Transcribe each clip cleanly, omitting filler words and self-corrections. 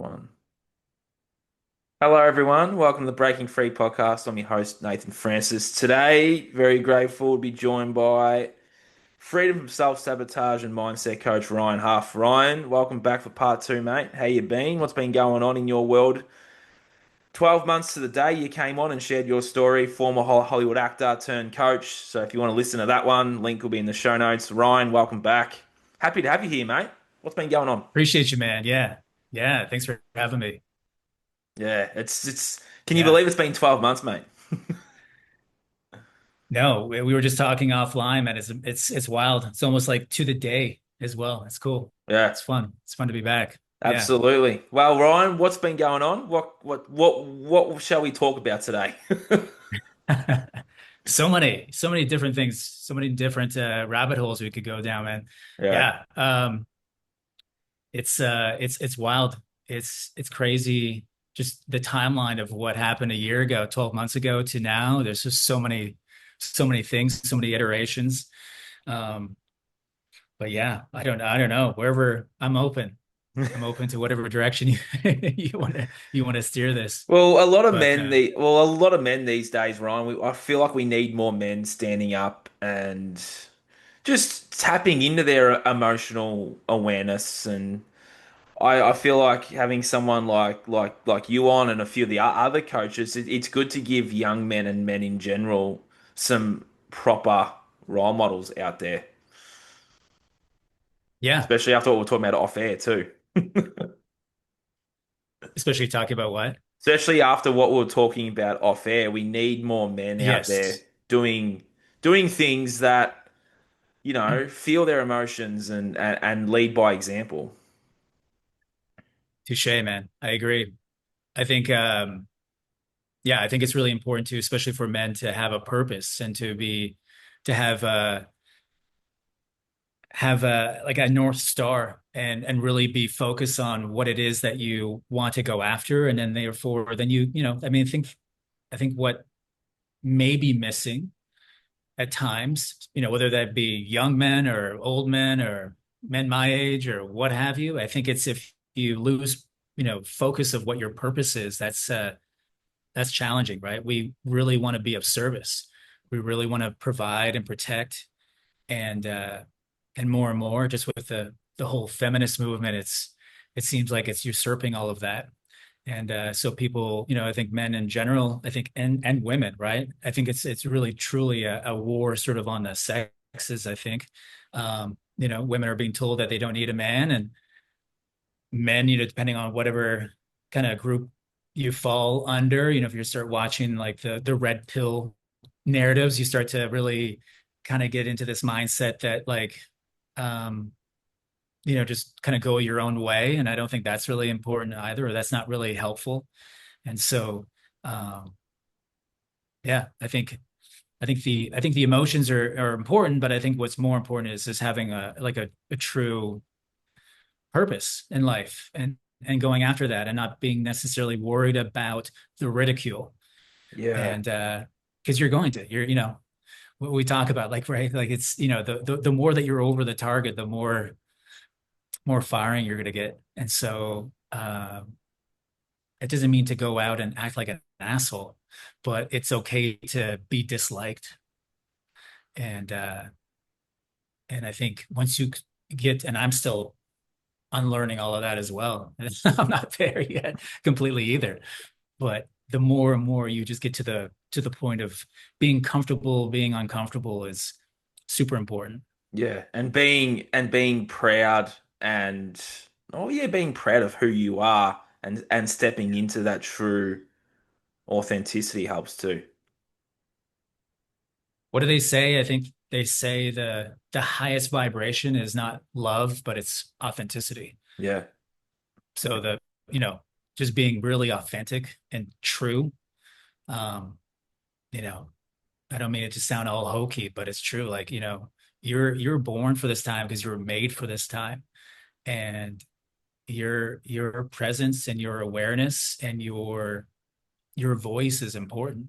One. Hello, everyone. Welcome to the Breaking Free podcast. I'm your host, Nathan Francis. Today, very grateful to be joined by freedom from self-sabotage and mindset coach Ryan Hough. Ryan, welcome back for part two, mate. How you been? What's been going on in your world? 12 months to the day you came on and shared your story, former Hollywood actor turned coach. So if you want to listen to that one, link will be in the show notes. Ryan, welcome back. Happy to have you here, mate. What's been going on? Appreciate you, man. Yeah. Yeah. Thanks for having me. Yeah, it's. Can you Yeah. believe it's been 12 months, mate? No, we were just talking offline, man. It's wild. It's almost like to the day as well. It's cool. Yeah. It's fun. It's fun to be back. Yeah. Absolutely. Well, Ryan, what's been going on? What shall we talk about today? So many different things, so many different rabbit holes we could go down, man. Yeah. Yeah. It's wild. It's crazy. Just the timeline of what happened a year ago, 12 months ago to now. There's just so many things, so many iterations. Um, but yeah, I don't know. Wherever I'm open to whatever direction you you want to steer this. But A lot of men these days, Ryan. I feel like we need more men standing up and just tapping into their emotional awareness. And I feel like having someone like you on and a few of the other coaches, it's good to give young men and men in general some proper role models out there. yeah, Especially after what we're talking about off air too. especially talking about what? Especially after what we were talking about off air, we need more men out there Yes. doing doing things that, feel their emotions and lead by example. Touche, man. I agree. I think yeah, I think it's really important to, especially for men, to have a purpose and to have a like a North Star and really be focused on what it is that you want to go after. And then therefore, then I mean, I think what may be missing at times, whether that be young men or old men or men my age or what have you. I think it's if you lose, focus of what your purpose is, that's challenging, right? We really want to be of service. We really want to provide and protect and and more just with the whole feminist movement, it seems like it's usurping all of that. And so people, I think men in general, I think and women, right? I think it's really truly a war sort of on the sexes, I think. Women are being told that they don't need a man, and men, depending on whatever kind of group you fall under, if you start watching like the red pill narratives, you start to really kind of get into this mindset that like um just kind of go your own way. And I don't think that's really important either, or that's not really helpful. And so, um, yeah, I think the emotions are important, but I think what's more important is having a true purpose in life and going after that and not being necessarily worried about the ridicule. Yeah. And because you're what we talk about, like, right, like it's the more that you're over the target, the more firing you're going to get. And so it doesn't mean to go out and act like an asshole, but it's okay to be disliked. And and I think once you and I'm still unlearning all of that as well. And I'm not there yet completely either. But the more and more you just get to the point of being comfortable, being uncomfortable is super important. Yeah. And being proud and oh yeah, being proud of who you are and stepping into that true authenticity helps too. What do they say? I think they say the highest vibration is not love, but it's authenticity. Yeah. So you know, just being really authentic and true. Um, you know, I don't mean it to sound all hokey, but it's true. Like, you're born for this time because you were made for this time. And your presence and your awareness and your voice is important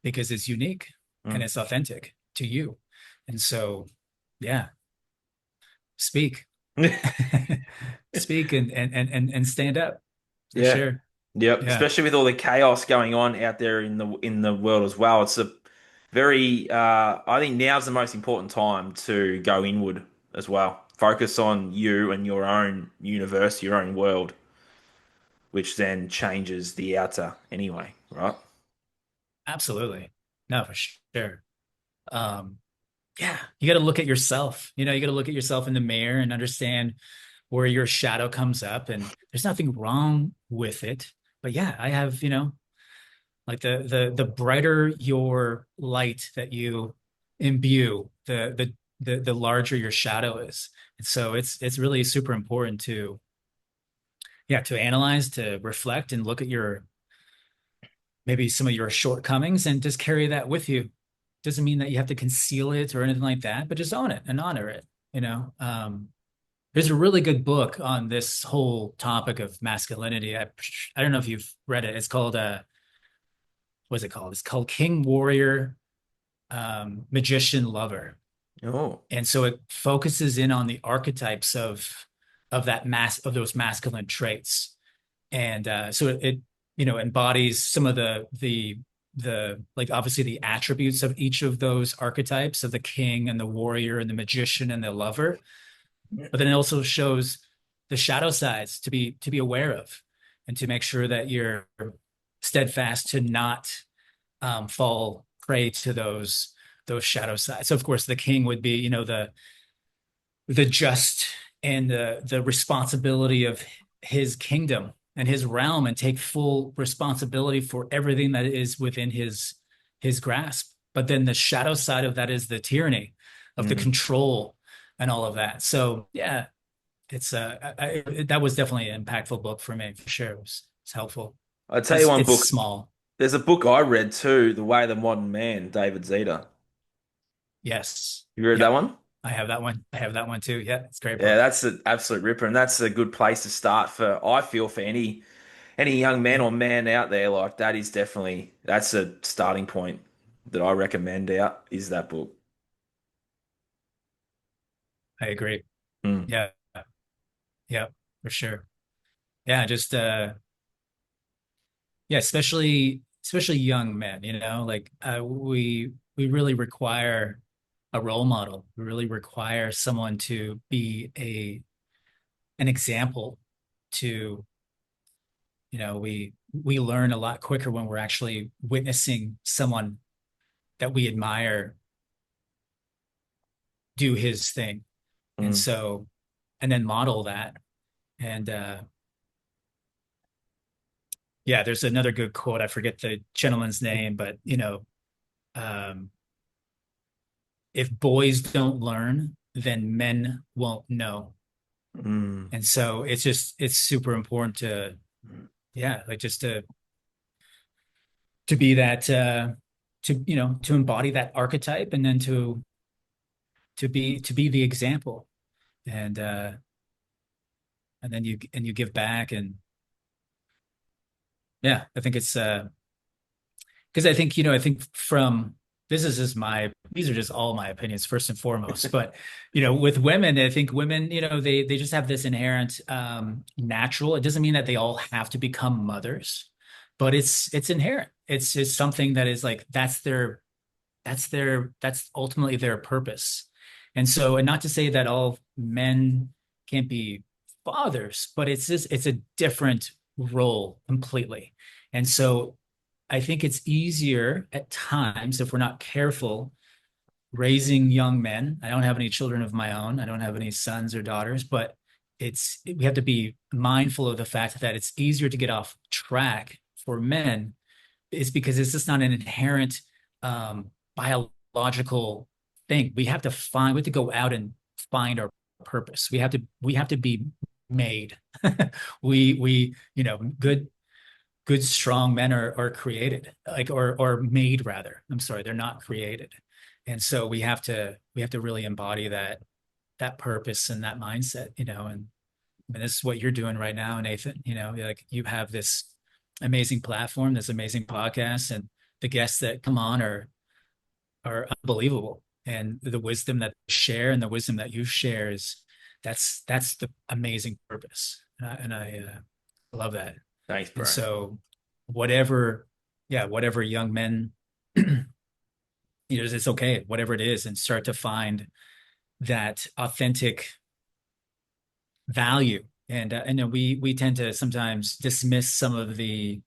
because it's unique and Mm. it's authentic to you. And so, yeah, speak. Speak and stand up. for Yeah. sure. Yep. Yeah, Especially with all the chaos going on out there in the world as well. It's a very I think now's the most important time to go inward as well. Focus on you and your own universe, your own world, which then changes the outer anyway, right? absolutely. No, for sure. Um, yeah, you got to look at yourself. You got to look at yourself in the mirror and understand where your shadow comes up, and there's nothing wrong with it. But yeah, I have, like the brighter your light that you imbue, the larger your shadow is. And so it's really super important to, yeah, to analyze, to reflect, and look at your maybe some of your shortcomings and just carry that with you. Doesn't mean that you have to conceal it or anything like that, but just own it and honor it, you know. There's a really good book on this whole topic of masculinity. I don't know if you've read it. It's called what's it called? It's called King Warrior Magician Lover. Oh. And so it focuses in on the archetypes of that mass of those masculine traits. And so it embodies some of the like obviously the attributes of each of those archetypes of the king and the warrior and the magician and the lover, but then it also shows the shadow sides to be aware of and to make sure that you're steadfast to not fall prey to those shadow sides. So of course the king would be, the just and the responsibility of his kingdom and his realm and take full responsibility for everything that is within his grasp. But then the shadow side of that is the tyranny of the Mm. control and all of that. So yeah, that was definitely an impactful book for me for sure. It's helpful. I'll tell you one It's book. small. There's a book I read too, The Way of the Modern Man, David Zeta. Yes. You read that Yep. one? I have that one. I have that one too. Yeah, it's a great Yeah, book. that's an absolute ripper, and that's a good place to start for, I feel, for any young man Yeah, or man out there. Like that is definitely that's a starting point that I recommend out is that book. I agree. Mm, Yeah. Yeah, for sure. Yeah, just yeah, especially young men, like we really require a role model. We really require someone to be an example to, we learn a lot quicker when we're actually witnessing someone that we admire do his thing. And mm, so, and then model that. And yeah, there's another good quote. I forget the gentleman's name, but um, if boys don't learn, then men won't know. mm, And so it's super important to, mm, yeah, like just to be that to embody that archetype and then to be the example. And and you give back. And yeah, I think it's because I think from this is just these are just all my opinions first and foremost. But with women, I think women, they just have this inherent natural. It doesn't mean that they all have to become mothers, but it's inherent. It's something that is like that's ultimately their purpose. And so, and not to say that all men can't be fathers, but it's a different role completely. And so I think it's easier at times if we're not careful raising young men. I don't have any children of my own. I don't have any sons or daughters, but we have to be mindful of the fact that it's easier to get off track for men is because it's just not an inherent biological thing. We have to go out and find our purpose. We have to be made. Good strong men are created, like or made rather. I'm sorry, they're not created. And so we have to really embody that purpose and that mindset, and this is what you're doing right now, Nathan. Like you have this amazing platform, this amazing podcast, and the guests that come on are unbelievable. And the wisdom that they share and the wisdom that you share is that's the amazing purpose. And I love that. Thanks, And bro. so whatever, yeah, whatever young men, it's okay, whatever it is, and start to find that authentic value. And then we tend to sometimes dismiss some of the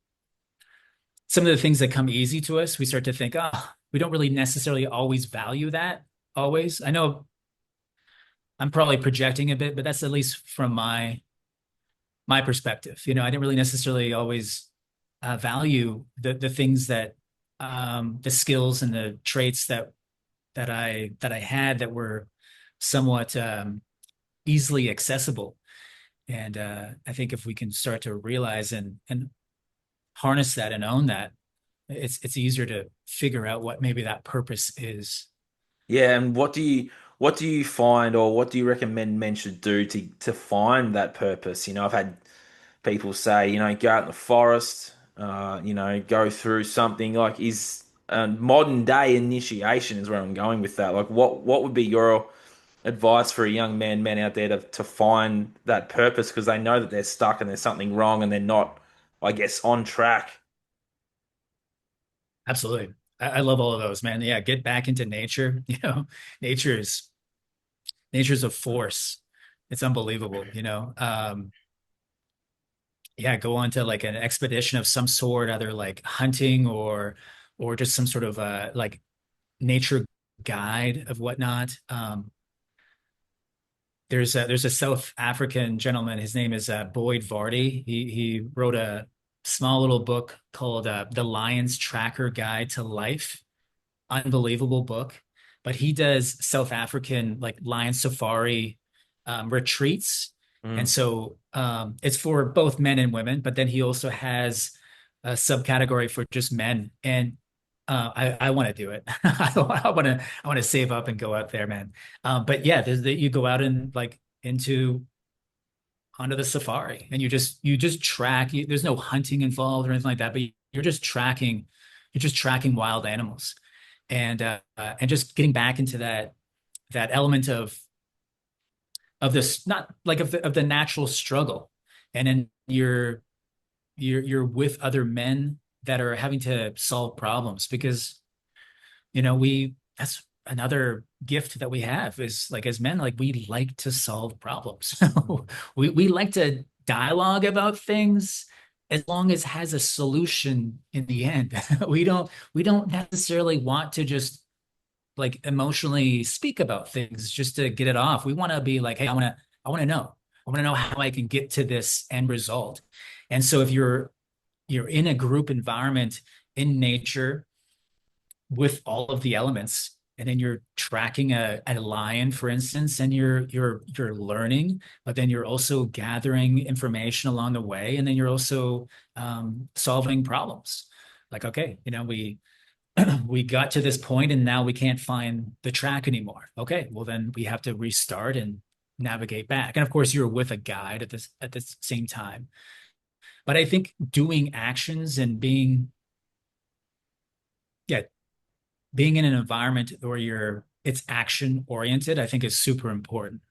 things that come easy to us. We start to think, oh, we don't really necessarily always value that always. I know I'm probably projecting a bit, but that's at least from my perspective. I didn't really necessarily always value the things that the skills and the traits that I had that were somewhat easily accessible. And I think if we can start to realize and harness that and own that, it's easier to figure out what maybe that purpose is. Yeah, and what do you find, or what do you recommend men should do to find that purpose? I've had people say, go out in the forest, go through something like is modern day initiation is where I'm going with that. Like, what would be your advice for a young man out there to find that purpose because they know that they're stuck and there's something wrong and they're not, I guess, on track. Absolutely. I love all of those, man. Yeah, get back into nature. Nature is nature's a force. It's unbelievable. Yeah, go on to like an expedition of some sort, either like hunting or just some sort of like nature guide of whatnot. There's a South African gentleman. His name is Boyd Vardy. He wrote a small little book called The Lion's Tracker Guide to Life. Unbelievable book. But he does South African like lion safari retreats. And Mm. so it's for both men and women, but then he also has a subcategory for just men. And I want to do it. I want to save up and go out there, man. But yeah, you go out and like into onto the safari and you just track. There's no hunting involved or anything like that, but you're just tracking wild animals and just getting back into that element of this, not like of the natural struggle. And then you're with other men that are having to solve problems because we that's another gift that we have is like as men, like we like to solve problems. We like to dialogue about things as long as has a solution in the end. We don't necessarily want to just like emotionally speak about things just to get it off. We want to be like, hey, I want to know. I want to know how I can get to this end result. And so if you're in a group environment in nature with all of the elements, and then you're tracking a lion, for instance, and you're learning, but then you're also gathering information along the way, and then you're also solving problems. Like, okay, we got to this point and now we can't find the track anymore. Okay, well then we have to restart and navigate back. And of course, you're with a guide at the same time. But I think doing actions and yeah, being in an environment where it's action oriented, I think is super important.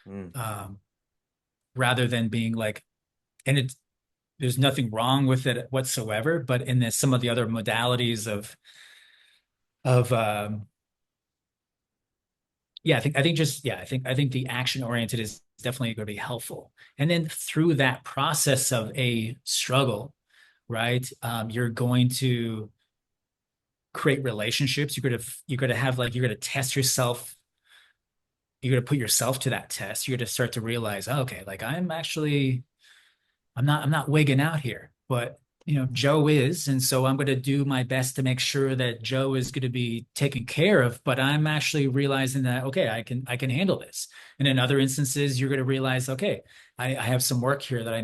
Mm. Um, rather than being like, and there's nothing wrong with it whatsoever, but in some of the other modalities of yeah, I think just yeah, I think the action oriented is definitely going to be helpful. And then through that process of a struggle, right? You're going to create relationships. You're going to have like you're going to test yourself. You're going to put yourself to that test. You're going to start to realize, oh, okay, like I'm not wigging out here, but Joe is, and so I'm going to do my best to make sure that Joe is going to be taken care of. But I'm actually realizing that okay, I can handle this. And in other instances, you're going to realize, okay, I have some work here that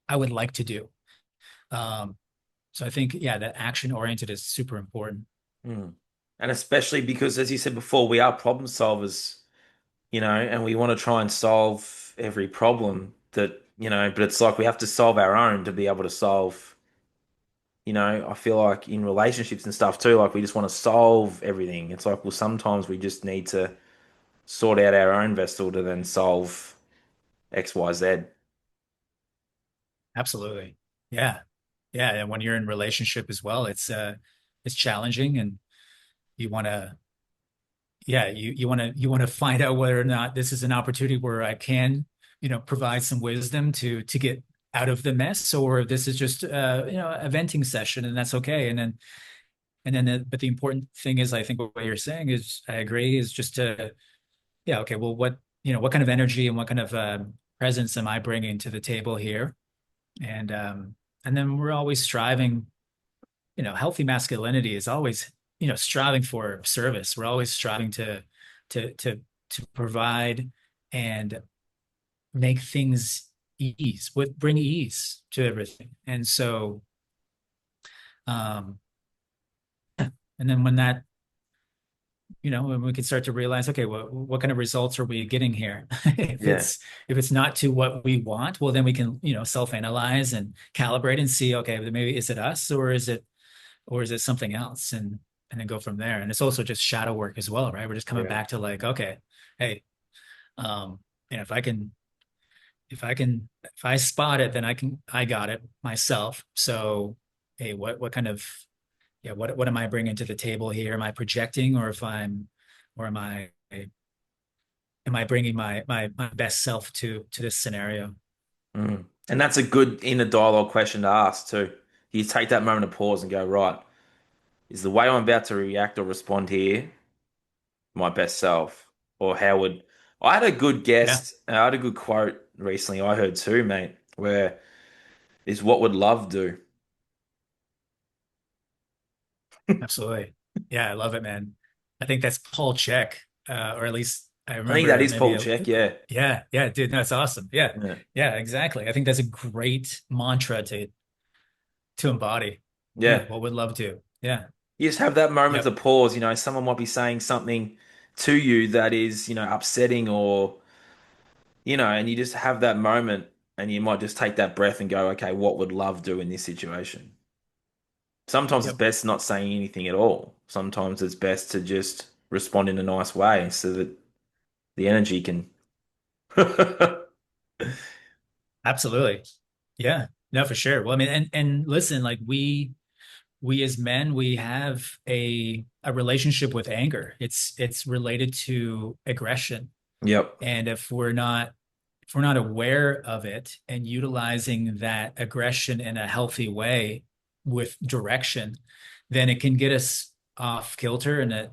I would like to do. Um, so I think yeah, that action oriented is super important. Mm. And especially because, as you said before, we are problem solvers, and we want to try and solve every problem but it's like we have to solve our own to be able to solve, I feel like in relationships and stuff too, like we just want to solve everything. It's like, well, sometimes we just need to sort out our own vessel to then solve X, Y, Z. Absolutely. Yeah. Yeah. And when you're in relationship as well, it's challenging and you want to, yeah, you want to find out whether or not this is an opportunity where I can, provide some wisdom to get out of the mess, or if this is just a venting session and that's okay. But the important thing is, I think what you're saying is, I agree, is just to, yeah, okay, well, what kind of energy and what kind of presence am I bringing to the table here? And and then we're always striving, healthy masculinity is always, striving for service. We're always striving to to to provide and make things bring ease to everything. And so um and then when we can start to realize, okay, what kind of results are we getting here? If Yeah. it's not to what we want, well, then we can, self-analyze and calibrate and see, okay, maybe is it us or is it something else? And then go from there. And it's also just shadow work as well, right? We're just coming Yeah. back to like, okay, hey, um, if I spot it, then I got it myself. So, hey, what kind of, yeah, what am I bringing to the table here? Am I projecting, or am I bringing my best self to this scenario? Mm. And that's a good inner dialogue question to ask too. You take that moment of pause and go, right, is the way I'm about to react or respond here my best self? Or how would I had a good Yeah, guest, I had a good quote recently I heard too, mate, where is what would love do? absolutely. Yeah, I love it, man. I think that's Paul Check, or at least I I think that remember is maybe Paul Check, yeah. yeah, yeah, dude, that's awesome. Yeah, Yeah. yeah, exactly. I think that's a great mantra to embody. Yeah. Yeah, what would love to? Yeah, You just have that moment yep, of pause, someone might be saying something to you that is, upsetting or, and you just have that moment and you might just take that breath and go, okay, what would love do in this situation? Sometimes it's yep, best not saying anything at all. Sometimes it's best to just respond in a nice way so that the energy can. absolutely. Yeah, no, for sure. Well, I mean, and listen, like we as men, we have a relationship with anger. It's related to aggression. Yep. And if we're not aware of it and utilizing that aggression in a healthy way with direction, then it can get us off kilter, and it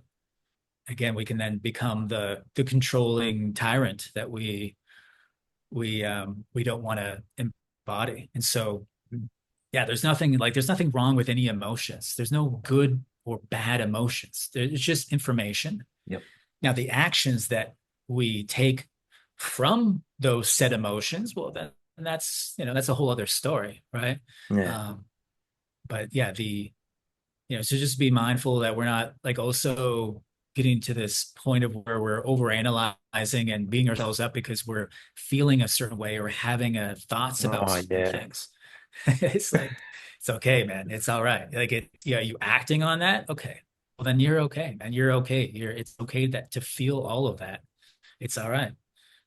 again we can then become the controlling tyrant that we don't want to embody. And so yeah, there's nothing wrong with any emotions. There's no good or bad emotions. It's just information. Yep. Now, the actions that we take from those said emotions, well, then that's a whole other story, right? Yeah. Um, but yeah, so just be mindful that we're not like also getting to this point of where we're overanalyzing and beating ourselves up because we're feeling a certain way or having thoughts about Oh, certain yeah. things. It's like, it's okay, man. It's all right. Like you acting on that. Okay. Well, then you're okay, man. You're okay. It's okay to feel all of that. It's all right.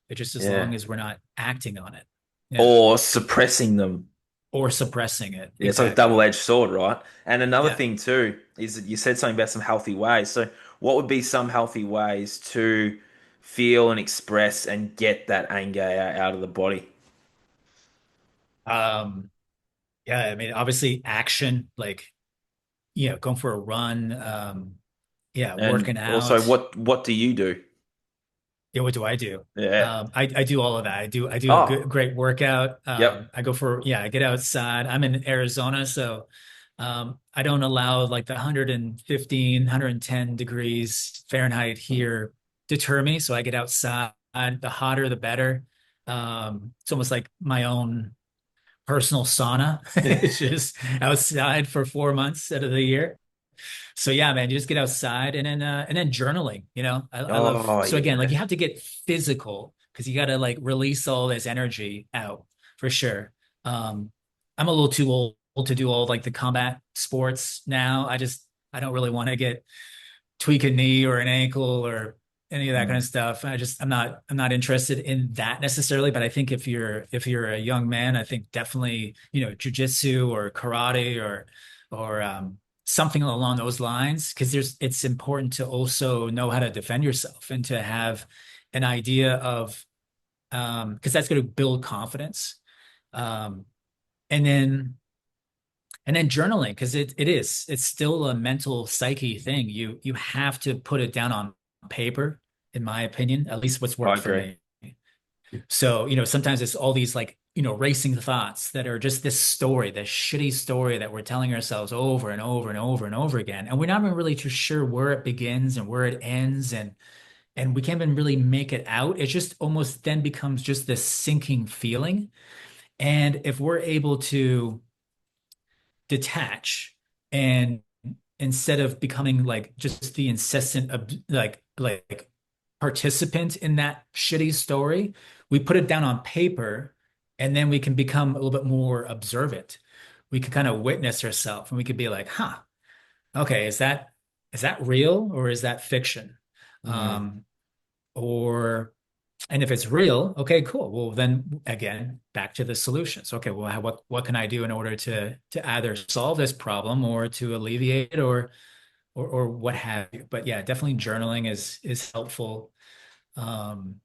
But just as long Yeah. as we're not acting on it. Yeah. Or suppressing them. Or suppressing it. Yeah, it's like a Exactly. double-edged sword, right? And another Yeah. thing too is that you said something about some healthy ways. So, what would be some healthy ways to feel and express and get that anger out of the body? Um, yeah, I mean, obviously action, like, going for a run, yeah, And working also, out. what do you do? Yeah, what do I do? Yeah. I do all of that. I do a Oh, great workout. yep. I get outside. I'm in Arizona, so I don't allow like the 115, 110 degrees Fahrenheit here deter me. So I get outside. The hotter, the better. It's almost like my own personal sauna. It's just outside for 4 months out of the year. So yeah, man, you just get outside and then journaling, I love, Oh, so again, like yeah. you have to get physical because you got to like release all this energy out for sure. Um, I'm a little too old to do all like the combat sports now. I don't really want to tweak a knee or an ankle or any of that kind Mm. of stuff. I'm not interested in that necessarily, but I think if you're a young man, I think definitely, jujitsu or karate or something along those lines, because it's important to also know how to defend yourself and to have an idea of because that's going to build confidence. Um, and then journaling, because it's still a mental psyche thing. You have to put it down on paper, in my opinion, at least what's I worked for agree. me. So, sometimes it's all these like, racing thoughts that are just this story, this shitty story that we're telling ourselves over and over and over and over again. And we're not even really too sure where it begins and where it ends. And we can't even really make it out. It just almost then becomes just this sinking feeling. And if we're able to detach and instead of becoming like just the incessant like participant in that shitty story, we put it down on paper and then we can become a little bit more observant. We can kind of witness ourselves and we could be like, huh, okay, is that real or is that fiction? Mm. Um, or and if it's real, okay, cool. Well, then again, back to the solutions. Okay, well, what can I do in order to either solve this problem or to alleviate it or what have you? But yeah, definitely journaling is helpful. Um,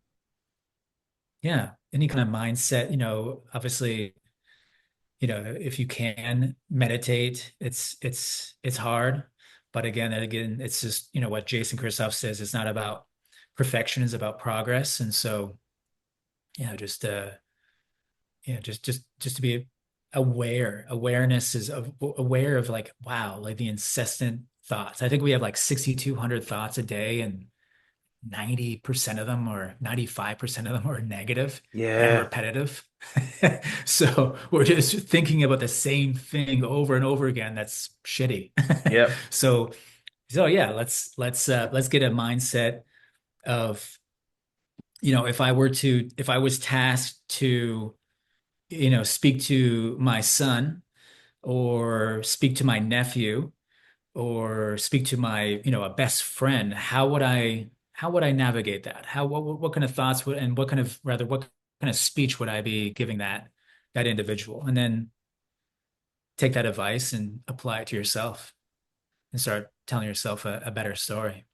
yeah, any kind of mindset, obviously, if you can meditate, it's hard. But again, it's just, what Jason Christoff says, it's not about perfection, it's about progress. And so, just just to be awareness is aware of like, wow, like the incessant thoughts. I think we have like 6,200 thoughts a day, and 90% of them or 95% of them are negative and Yeah. repetitive. So we're just thinking about the same thing over and over again. That's shitty. Yep. So yeah, let's get a mindset of, if I was tasked to, speak to my son or speak to my nephew or speak to my, a best friend, how would I navigate that? What kind of thoughts would, and what kind of speech would I be giving that individual? And then take that advice and apply it to yourself and start telling yourself a better story.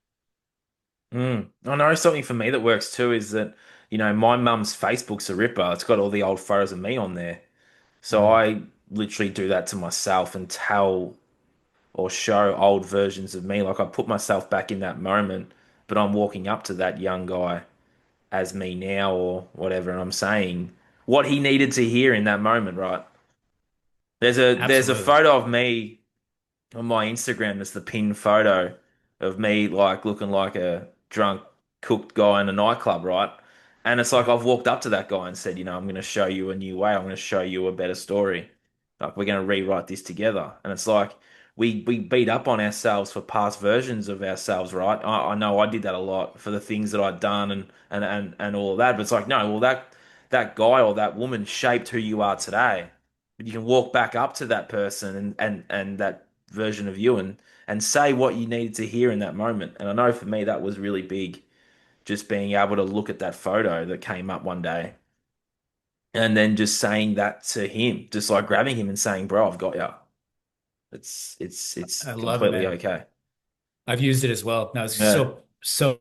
Mm. I know something for me that works too is that, my mum's Facebook's a ripper. It's got all the old photos of me on there. So Mm. I literally do that to myself and tell or show old versions of me. Like I put myself back in that moment, but I'm walking up to that young guy as me now or whatever, and I'm saying what he needed to hear in that moment, right? There's a Absolutely. photo of me on my Instagram that's the pinned photo of me like looking like a drunk, cooked guy in a nightclub, right? And it's like Yeah. I've walked up to that guy and said, I'm going to show you a new way. I'm going to show you a better story. Like we're going to rewrite this together. And it's like we beat up on ourselves for past versions of ourselves, right? I know I did that a lot for the things that I'd done and all of that. But it's like no, well that guy or that woman shaped who you are today. But you can walk back up to that person and that version of you and say what you needed to hear in that moment. And I know for me that was really big, just being able to look at that photo that came up one day and then just saying that to him, just like grabbing him and saying, "Bro, I've got you. It's I love it, completely man. okay." I've used it as well. No, it's Yeah. so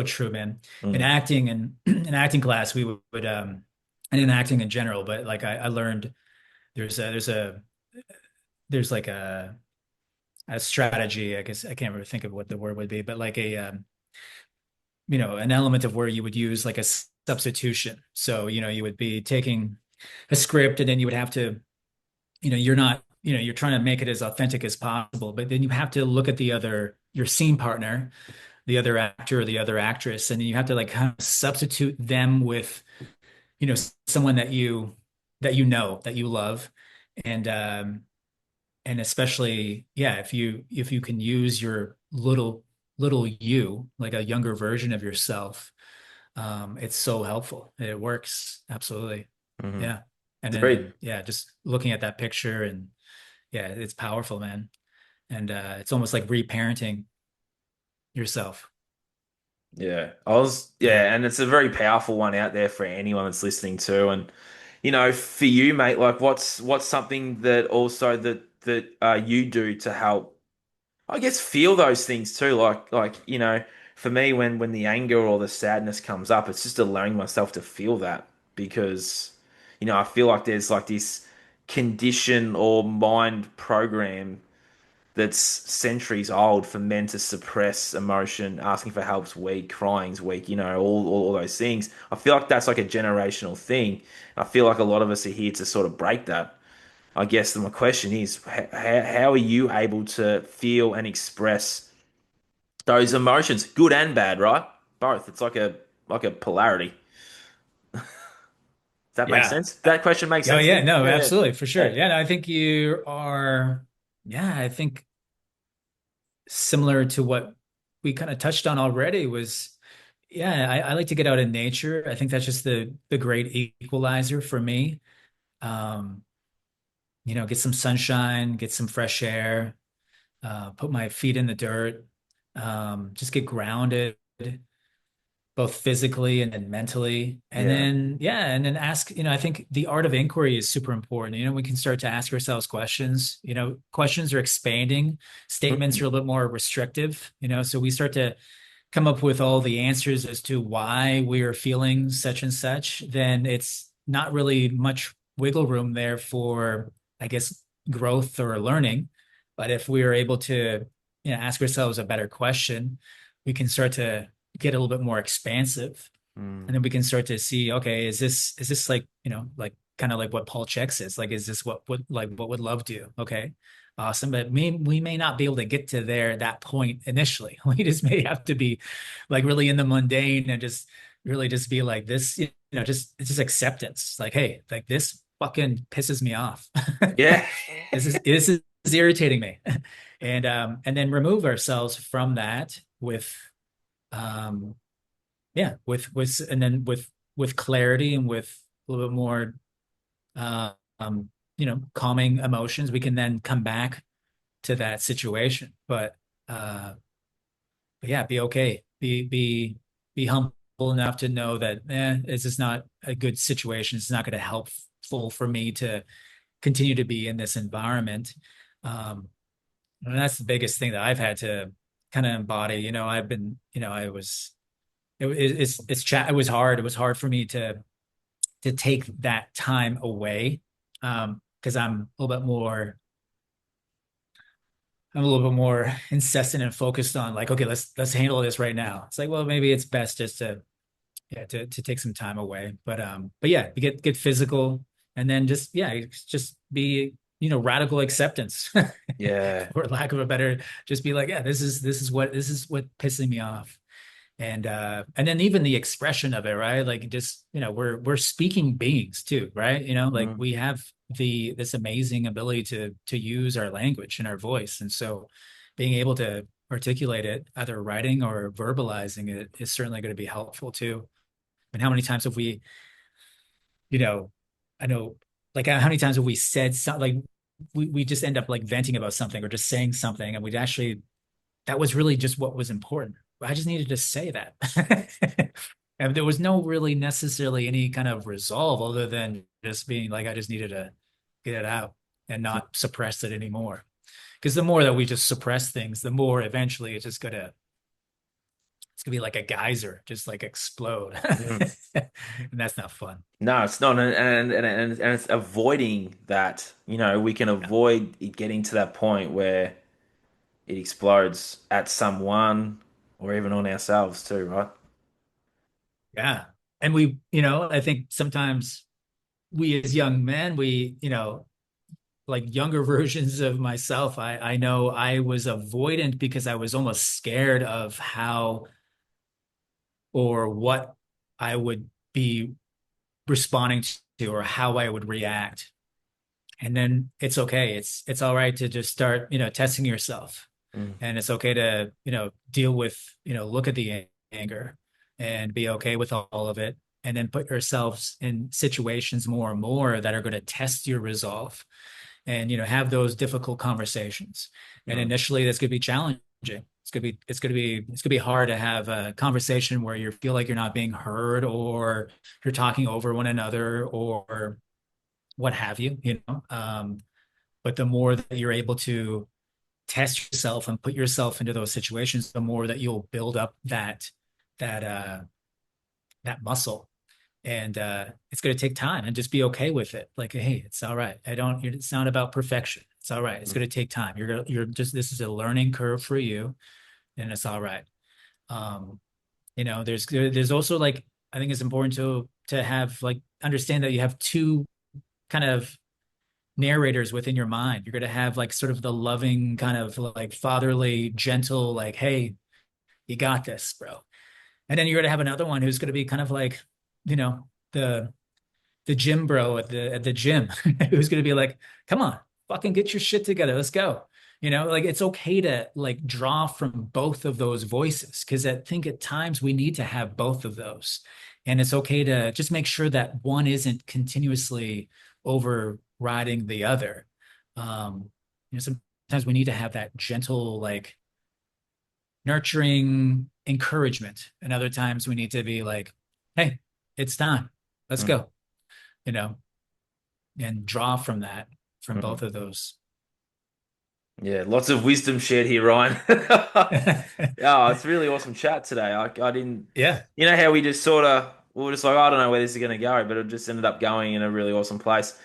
true, man. In Mm. acting and in acting class, we would and in acting in general, but like I learned there's like a strategy, I guess I can't really think of what the word would be, but like an element of where you would use like a substitution. So, you would be taking a script and then you would have to, you're not, you're trying to make it as authentic as possible, but then you have to look at your scene partner, the other actor or the other actress, and you have to like kind of substitute them with, someone that you love. And and especially, yeah, if you can use your little you, like a younger version of yourself, it's so helpful. It works. Absolutely. Hmm. Yeah. And Agreed. then yeah, just looking at that picture and yeah, it's powerful, man. And it's almost like reparenting yourself. Yeah, I was, Yeah. yeah, and it's a very powerful one out there for anyone that's listening to. And for you, mate, like what's something that also that you do to help, I guess, feel those things too. Like for me, when the anger or the sadness comes up, it's just allowing myself to feel that because I feel like there's like this condition or mind program that's centuries old for men to suppress emotion, asking for help's weak, crying's weak, all those things. I feel like that's like a generational thing. I feel like a lot of us are here to sort of break that. I guess my question is, how are you able to feel and express those emotions, good and bad, right? Both. It's like a polarity. Does that make Yeah. sense? That question makes Oh sense to yeah, you? no, Yeah, absolutely, for sure. yeah, Yeah, no, I think you are, yeah, I think similar to what we kind of touched on already was, yeah, I like to get out in nature. I think that's just the great equalizer for me. Um, get some sunshine, get some fresh air, put my feet in the dirt, just get grounded, both physically and then mentally. And yeah. then, yeah, and then ask, I think the art of inquiry is super important. We can start to ask ourselves questions. Questions are expanding, statements Mm, are a little bit more restrictive, so we start to come up with all the answers as to why we are feeling such and such, then it's not really much wiggle room there for, I guess, growth or learning. But if we are able to, ask ourselves a better question, we can start to get a little bit more expansive. mm. And then we can start to see, okay, is this like, like kind of like what Paul Chek says, like, is this what would love do? Okay, awesome. But we may not be able to get to that point initially. We just may have to be like really in the mundane and just really just be like this, just it's just acceptance. Like, hey, like this fucking pisses me off. Yeah. This is irritating me. And then remove ourselves from that with um yeah, and then with clarity and with a little bit more uh, um calming emotions, we can then come back to that situation. But yeah, be okay. Be humble enough to know that this is not a good situation. It's not going to helpful for me to continue to be in this environment. And that's the biggest thing that I've had to kind of embody. I've been, I was it was hard. It was hard for me to take that time away. Because I'm a little bit more incessant and focused on like, okay, let's handle this right now. It's like, well, maybe it's best just to yeah, to take some time away. But yeah, get physical and then just be, radical acceptance Yeah. for lack of a better, just be like, yeah, this is what pissing me off. And then even the expression of it, right? Like just, we're speaking beings too, right? Like Mm. we have this amazing ability to use our language and our voice. And so being able to articulate it, either writing or verbalizing it, is certainly going to be helpful too. And how many times have we, you know, I know, like how many times have we said something like we just end up like venting about something or just saying something and that was really just what was important. I just needed to say that. And there was no really necessarily any kind of resolve other than just being like, I just needed to get it out and not suppress it anymore. Because the more that we just suppress things, the more eventually it's gonna be like a geyser, just like explode. Mm. And that's not fun. No, it's not, and it's avoiding that. We can Yeah. avoid it getting to that point where it explodes at someone or even on ourselves too, right? Yeah. And I think sometimes we as young men, like younger versions of myself, I know I was avoidant because I was almost scared of how or what I would be responding to or how I would react. And then it's okay. It's all right to just start, testing yourself. Mm. And it's okay to, deal with, look at the anger and be okay with all of it. And then put yourselves in situations more and more that are going to test your resolve and have those difficult conversations. And Mm. initially that's going to be challenging. It's gonna be hard to have a conversation where you feel like you're not being heard or you're talking over one another or what have you, you know. But the more that you're able to test yourself and put yourself into those situations, the more that you'll build up that that muscle. And it's going to take time, and just be okay with it. Like, hey, it's all right. I don't. It's not about perfection. It's all right. It's Mm. going to take time. You're just. This is a learning curve for you, and it's all right. Um, there's also like, I think it's important to have like understand that you have two kind of narrators within your mind. You're going to have like sort of the loving kind of like fatherly, gentle, like, hey, you got this, bro. And then you're going to have another one who's going to be kind of like, you know, the gym bro at the gym who's going to be like, come on, fucking get your shit together. Let's go. Like it's okay to like draw from both of those voices, because I think at times we need to have both of those. And it's okay to just make sure that one isn't overriding the other. Sometimes we need to have that gentle, like nurturing encouragement. And other times we need to be like, hey, it's time. Let's Mm. go, you know, and draw from that, from Mm. both of those. Yeah, lots of wisdom shared here, Ryan. Yeah, it's really awesome chat today. I didn't, Yeah. you know how we were just like, I don't know where this is going to go, but it just ended up going in a really awesome place.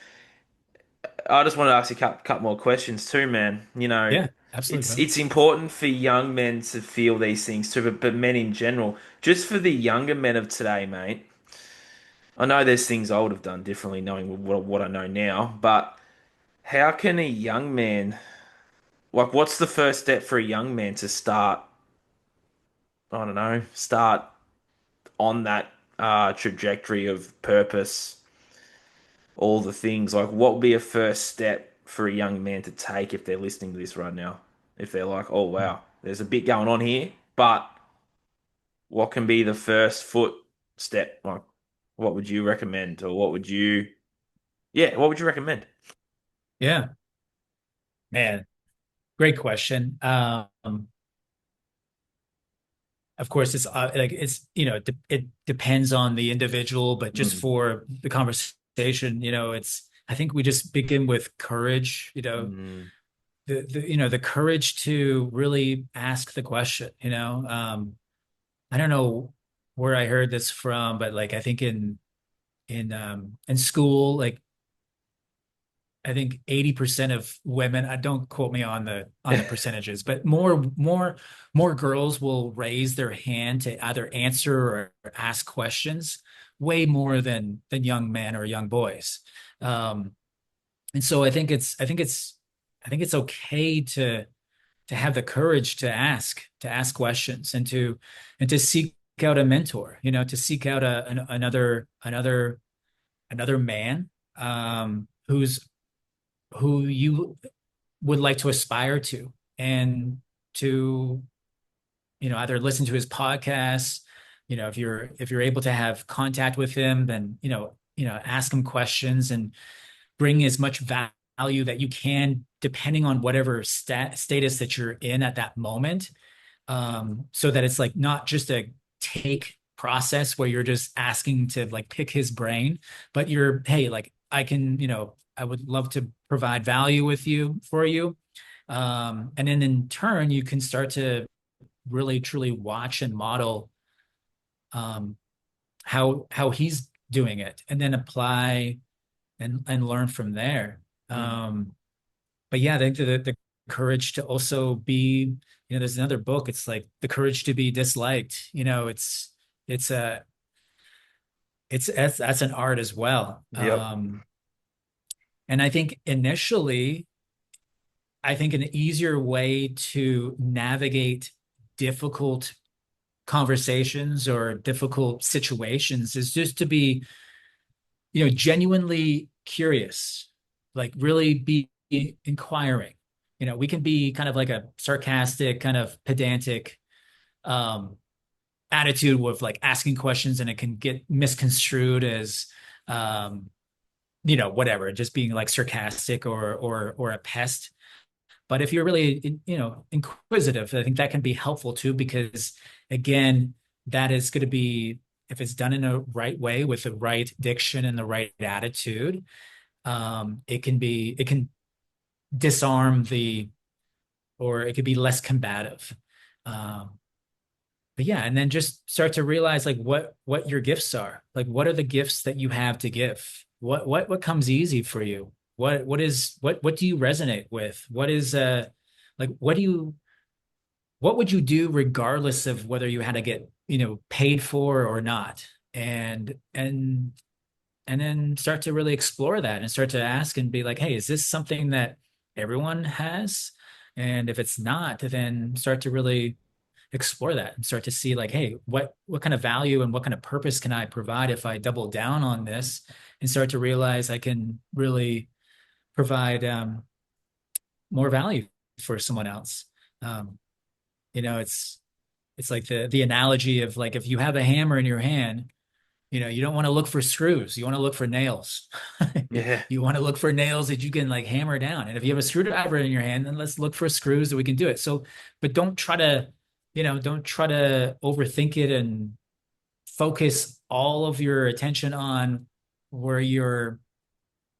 I just wanted to ask you a couple more questions too, man. Yeah. Absolutely, brother. It's important for young men to feel these things too, but men in general, just for the younger men of today, mate. I know there's things I would have done differently, knowing what I know now, but how can a young man, like, what's the first step for a young man to start? I don't know, start on that trajectory of purpose, all the things. Like, what would be a first step for a young man to take if they're listening to this right now? If they're like, oh, wow, there's a bit going on here, but what can be the first foot step? Like, what would you recommend? Or what would you recommend? Yeah, man. Great question. Of course, it's like it depends on the individual, but just Mm, for the conversation, I think we just begin with courage, mm, the courage to really ask the question, I don't know where I heard this from, but like I think in school, like I think 80% of women, don't quote me on the percentages, but more girls will raise their hand to either answer or ask questions way more than young men or young boys. Um, and so I think it's okay to have the courage to ask questions, and to seek out a mentor, to seek out another man, who you would like to aspire to, and to either listen to his podcasts. If you're able to have contact with him, then ask him questions and bring as much value that you can, depending on whatever status that you're in at that moment, so that it's like not just a take process where you're just asking to like pick his brain, but you're, hey, like I would love to provide value with you for you. And then in turn, you can start to really truly watch and model um, how he's doing it, and then apply and learn from there. mm, But yeah, I think the courage to also be, there's another book. It's like the courage to be disliked. It's a that's an art as well. yep. And I think initially, I think an easier way to navigate difficult conversations or difficult situations is just to be, genuinely curious, like really be inquiring. We can be kind of like a sarcastic, kind of pedantic um, attitude with like asking questions, and it can get misconstrued as, whatever, just being like sarcastic or a pest. But if you're really, inquisitive, I think that can be helpful too, because again, that is going to be, if it's done in a right way with the right diction and the right attitude, it can disarm or it could be less combative. Um, but yeah, and then just start to realize like what your gifts are. Like what are the gifts that you have to give? What comes easy for you? What do you resonate with? What is like what would you do regardless of whether you had to get, paid for or not? And then start to really explore that and start to ask and be like, hey, is this something that everyone has? And if it's not, then start to really explore that and start to see like, hey, what kind of value and what kind of purpose can I provide if I double down on this and start to realize I can really provide more value for someone else. Um, it's like the analogy of like if you have a hammer in your hand, you don't want to look for screws. You want to look for nails. Yeah. You want to look for nails that you can like hammer down. And if you have a screwdriver in your hand, then let's look for screws that we can do it. So, but don't try to overthink it and focus all of your attention on where you're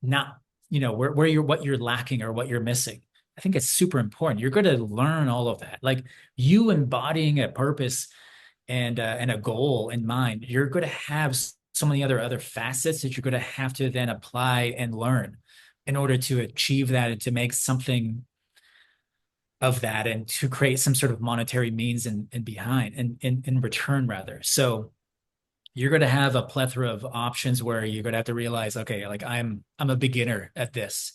not, where you're what you're lacking or what you're missing. I think it's super important. You're going to learn all of that. Like you embodying a purpose and a goal in mind, you're going to have so many other facets that you're going to have to then apply and learn in order to achieve that and to make something of that and to create some sort of monetary means and behind and in return rather. So you're going to have a plethora of options where you're going to have to realize, okay, like I'm a beginner at this,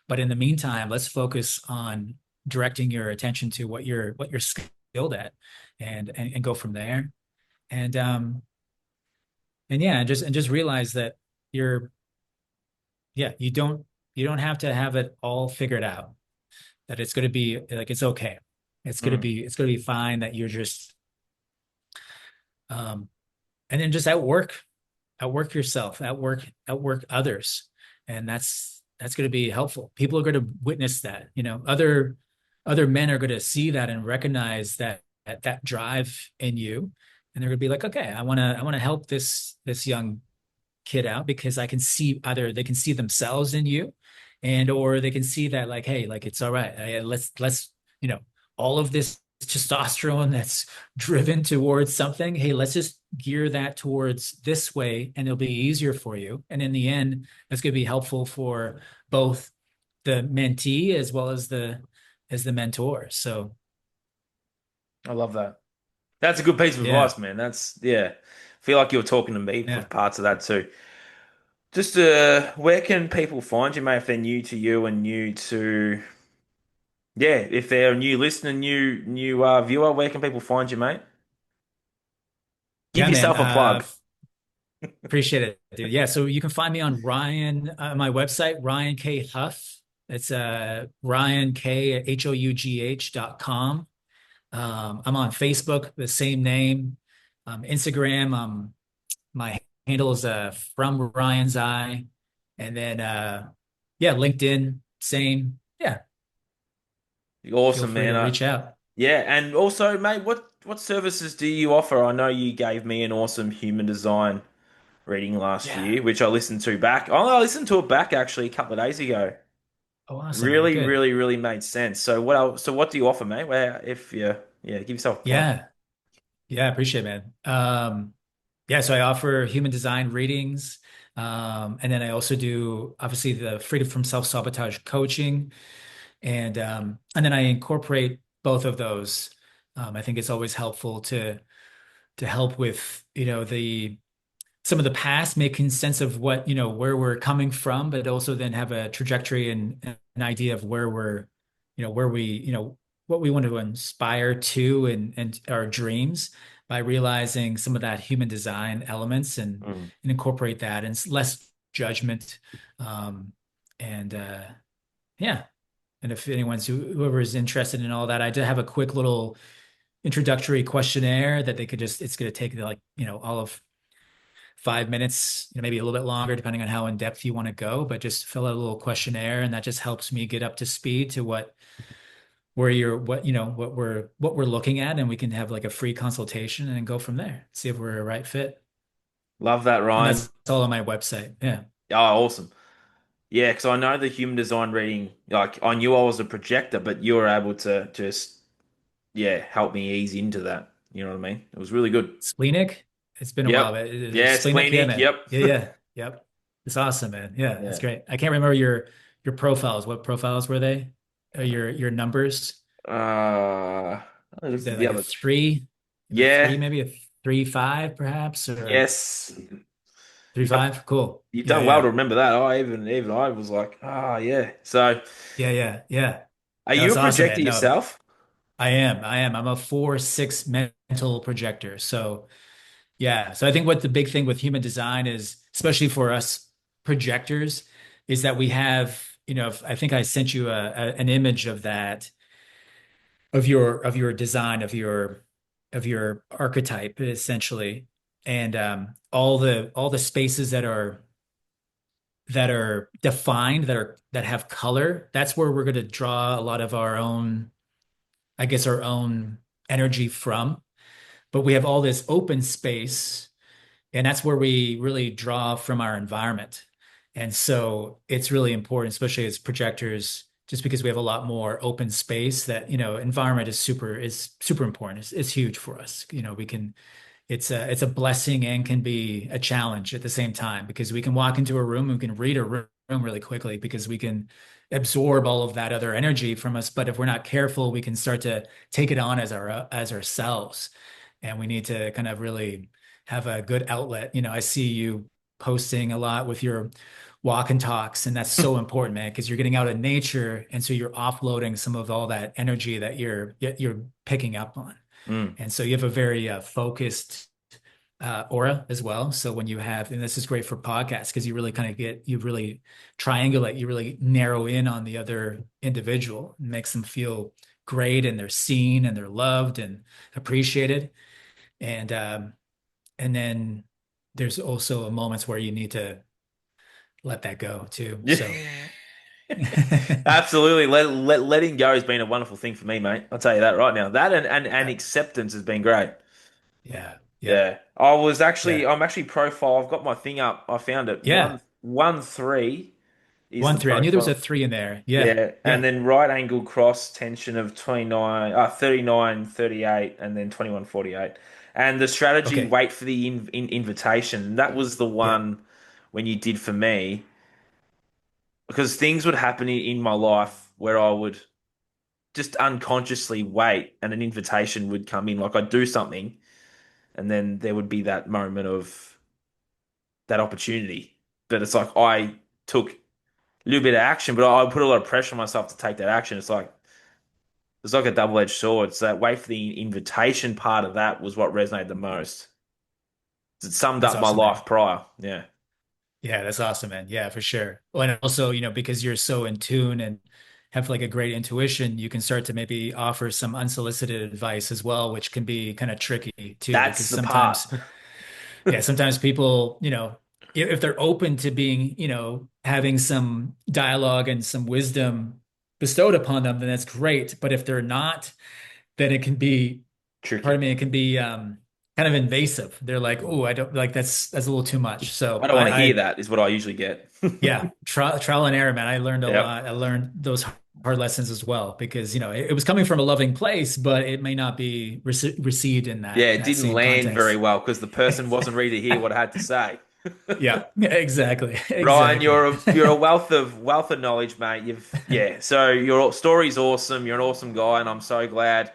but in the meantime, let's focus on directing your attention to what you're skilled at and go from there. And and yeah, and just realize that you're yeah, you don't have to have it all figured out. That it's going to be like it's okay. Mm. It's going to be fine that you're just um and then just outwork yourself, outwork others. And that's going to be helpful. People are going to witness that, other men are going to see that and recognize that drive in you. And they're going to be like, okay, I want to help this young kid out because I can see either they can see themselves in you and or they can see that like, hey, like it's all right. Let's, you know, all of this testosterone that's driven towards something, hey, let's just gear that towards this way and it'll be easier for you. And in the end, that's going to be helpful for both the mentee as well as the mentor. So I love that. That's a good piece of yeah. advice, man. That's yeah. I feel like you're talking to me for Yeah. parts of that too. Just where can people find you, mate, if they're new to you and new to yeah, if they're a new listener, new viewer, where can people find you, mate? Give Yeah, man. yourself a plug. Appreciate it, dude. Yeah, so you can find me on my website, Ryan K. Huff. It's Ryan K Hough.com. I'm on Facebook, the same name. Instagram, my handle is from Ryan's Eye. And then yeah, LinkedIn, same. Yeah, feel Awesome, free man. to reach out. Yeah, and also, mate, what services do you offer? I know you gave me an awesome human design reading last Yeah. year, which I listened to back. Oh, I listened to it back actually a couple of days ago. Oh, awesome, man. Really, Good. really, really made sense. So what else, so what do you offer, mate? Where if you yeah, give yourself a plug. Yeah. Yeah, appreciate it, man. Yeah, so I offer human design readings. And then I also do obviously the freedom from self-sabotage coaching. And then I incorporate both of those. I think it's always helpful to help with, the some of the past, making sense of what, where we're coming from, but also then have a trajectory and an idea of where we, what we want to inspire to and our dreams by realizing some of that human design elements Mm. and incorporate that and less judgment. Um, and yeah. And if whoever is interested in all that, I did have a quick little introductory questionnaire that they could it's going to take like, all of 5 minutes, maybe a little bit longer, depending on how in depth you want to go, but just fill out a little questionnaire. And that just helps me get up to speed to where you're what you know what we're looking at, and we can have like a free consultation and then go from there. See if we're a right fit. Love that, And Ryan. that's all on my website. Yeah. Oh, awesome. Yeah, because I know the human design reading, like I knew I was a projector, but you were able to just, yeah, help me ease into that. You know what I mean? It was really good. Splenic. It's been a while, Yep. but Yeah, Splenic, yeah, splenic. man. Yep. Yeah, yeah, yep. It's awesome, man. Yeah, that's Yeah. great. I can't remember your profiles. What profiles were they? Your numbers? I Is looked at that the like a other. three? The three, Yeah. maybe a 3-5, perhaps, or Yes. three Yep. five? Cool. You've Yeah, done well to yeah, remember that. Even I was like, ah, yeah. So, yeah, yeah, yeah. are No, you a it's awesome, projector man. No, yourself? I am. I am. I'm a 4-6 mental projector. So yeah. So I think what the big thing with human design is, especially for us projectors, is that we have, I think I sent you an image of that, of your design, of your archetype, essentially. And all the spaces that are defined, that have color, that's where we're going to draw a lot of our own, I guess, our own energy from. But we have all this open space, and that's where we really draw from our environment. And so it's really important, especially as projectors, just because we have a lot more open space, that, environment is super important. It's huge for us. It's a blessing and can be a challenge at the same time, because we can walk into a room and we can read a room really quickly because we can absorb all of that other energy from us. But if we're not careful, we can start to take it on as ourselves, and we need to kind of really have a good outlet. I see you posting a lot with your walk and talks, and that's so important, man, because you're getting out in nature, and so you're offloading some of all that energy that you're picking up on. Mm. And so you have a very focused aura as well. So when you have, and this is great for podcasts, because you really triangulate, you really narrow in on the other individual, and makes them feel great, and they're seen and they're loved and appreciated. And then there's also moments where you need to let that go too. Yeah. So Absolutely. Letting go has been a wonderful thing for me, mate. I'll tell you that right now. That and yeah, acceptance has been great. yeah, yeah, Yeah. yeah, I'm actually profile. I've got my thing up. I found it. yeah. 1-1-3 is the 1-3. I knew there was a profile. 3 in there. Yeah, Yeah. And yeah. then right angle cross tension of 39, 38, and then 21, 48. And the strategy, Okay. wait for the invitation. That was the Yeah, one when you did for me, because things would happen in my life where I would just unconsciously wait and an invitation would come in. Like I'd do something and then there would be that moment of that opportunity. But it's like I took a little bit of action, but I put a lot of pressure on myself to take that action. It's like a double-edged sword. So that wait for the invitation part of that was what resonated the most. It summed that's up my awesome, man. life prior. Yeah. Yeah, that's awesome, man. Yeah, for sure. Well, and also, because you're so in tune and have like a great intuition, you can start to maybe offer some unsolicited advice as well, which can be kind of tricky too, That's because the part. sometimes people, if they're open to being, having some dialogue and some wisdom bestowed upon them, then that's great. But if they're not, then it can be, pardon Tricky. me, it can be kind of invasive. They're like, oh, I don't like, that's a little too much. I So don't want to hear that, is what I usually get. yeah, trial and error, man. I learned a Yep. lot. I learned those hard lessons as well, because it was coming from a loving place, but it may not be received in Yeah, that it that didn't same land very context. well because the person wasn't ready to hear what I had to say. Yeah, exactly, Ryan, exactly. you're a wealth of knowledge, mate. So your story's awesome. You're an awesome guy, and I'm so glad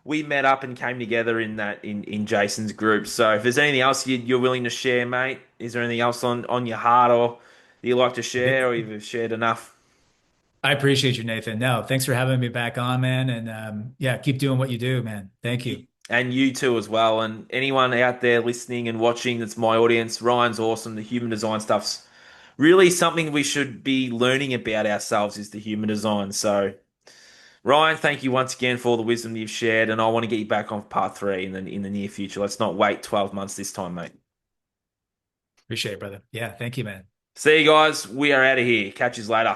we met up and came together in that in Jason's group. So if there's anything else you're willing to share, mate, is there anything else on your heart or that you like to share, or you've shared enough? I appreciate you, Nathan. No, thanks for having me back on, man. And yeah, keep doing what you do, man. Thank you. And you too as well. And anyone out there listening and watching that's my audience, Ryan's awesome. The human design stuff's really something we should be learning about ourselves is the human design. So, Ryan, thank you once again for all the wisdom you've shared, and I want to get you back on part three in the near future. Let's not wait 12 months this time, mate. Appreciate it, brother. Yeah, thank you, man. See you guys. We are out of here. Catch you later.